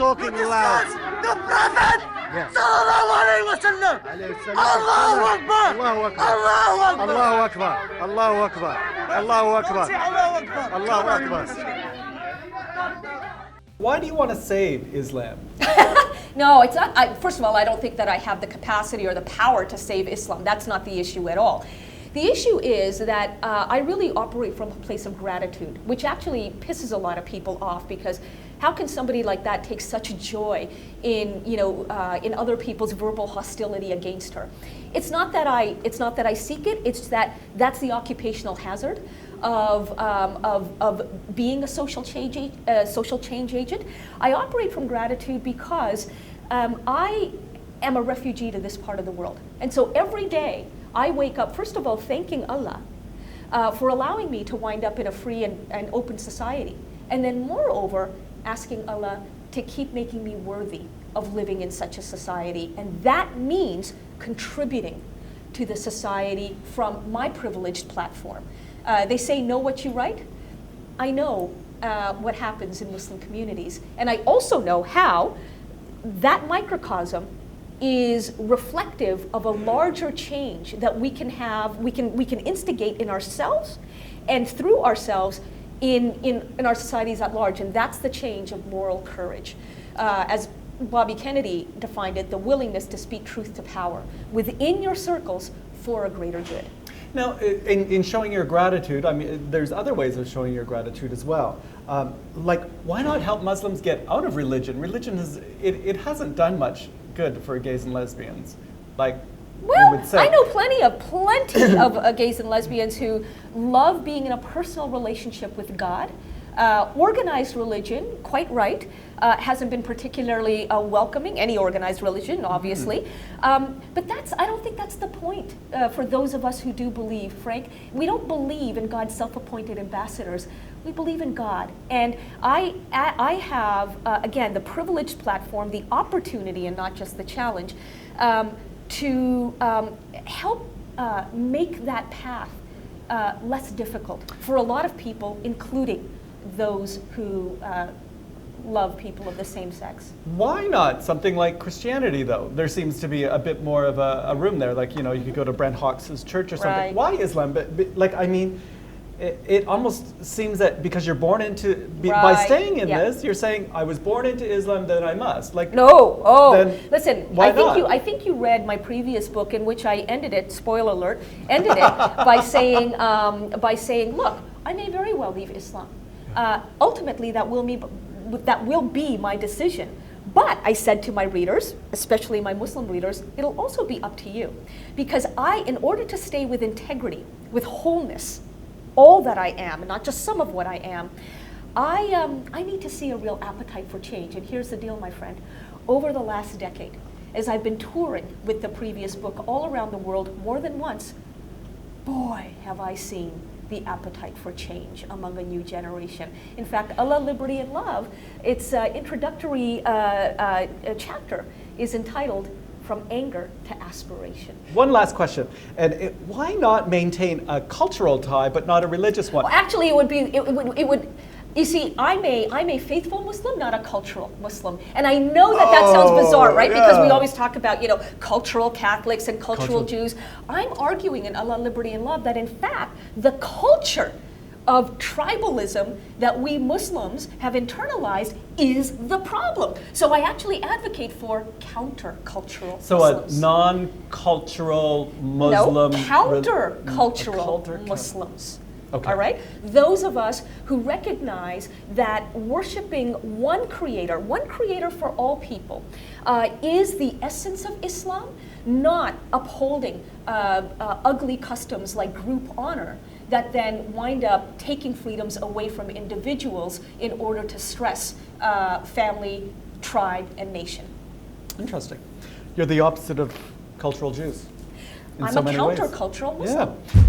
talking loud. The Prophet! Yes. Sallallahu alayhi wa sallam! Allahu Akbar! Allahu Akbar. Allahu Akbar! Allahu Akbar. Allahu Akbar. Allahu Akbar. Allahu Akbar! Allahu Akbar. Why do you want to save Islam? No, it's not. First of all, I don't think that I have the capacity or the power to save Islam. That's not the issue at all. The issue is that I really operate from a place of gratitude, which actually pisses a lot of people off, because how can somebody like that take such joy in, in other people's verbal hostility against her? It's not that I seek it. It's that's the occupational hazard of being a social change agent. I operate from gratitude because I am a refugee to this part of the world, and so every day I wake up, first of all, thanking Allah for allowing me to wind up in a free and open society, and then moreover asking Allah to keep making me worthy of living in such a society, and that means contributing to the society from my privileged platform. They say, know what you write. I know what happens in Muslim communities, and I also know how that microcosm is reflective of a larger change that we can have, we can instigate in ourselves and through ourselves in our societies at large, and that's the change of moral courage. As Bobby Kennedy defined it, the willingness to speak truth to power within your circles for a greater good. Now, in showing your gratitude, I mean, there's other ways of showing your gratitude as well. Like, why not help Muslims get out of religion? Religion it hasn't done much good for gays and lesbians, like well, you would say. I know plenty of gays and lesbians who love being in a personal relationship with God. Organized religion, quite right, hasn't been particularly welcoming, any organized religion, obviously. But I don't think that's the point for those of us who do believe, Frank. We don't believe in God's self-appointed ambassadors. We believe in God. And I have, again, the privileged platform, the opportunity, and not just the challenge, to help make that path less difficult for a lot of people, including those who love people of the same sex. Why not something like Christianity, though? There seems to be a bit more of a room there. Like, you could go to Brent Hawkes' church or something. Right. Why Islam? But like, I mean, it almost seems that because you're born into, by Right. staying in Yeah. this, you're saying, I was born into Islam, then I must. Like, No, then listen, why not? I think you read my previous book in which I ended it, spoiler alert, by saying, look, I may very well leave Islam. Ultimately, that will be my decision. But I said to my readers, especially my Muslim readers, it'll also be up to you. Because in order to stay with integrity, with wholeness, all that I am, and not just some of what I am, I need to see a real appetite for change. And here's the deal, my friend. Over the last decade, as I've been touring with the previous book all around the world more than once, boy, have I seen the appetite for change among a new generation. In fact, Allah, Liberty, and Love, its introductory chapter is entitled From Anger to Aspiration. One last question, and why not maintain a cultural tie but not a religious one? Well, actually, it would. You see, I'm a faithful Muslim, not a cultural Muslim, and I know that sounds bizarre, right? Yeah. Because we always talk about cultural Catholics and cultural Jews. I'm arguing in Allah, Liberty, and Love that in fact the culture of tribalism that we Muslims have internalized is the problem. So I actually advocate for countercultural Muslims. A non-cultural Muslim... No, countercultural Muslims. Okay. All right? Those of us who recognize that worshiping one creator for all people, is the essence of Islam, not upholding ugly customs like group honor that then wind up taking freedoms away from individuals in order to stress family, tribe, and nation. Interesting. You're the opposite of cultural Jews in I'm so a many ways. countercultural Muslim. Yeah.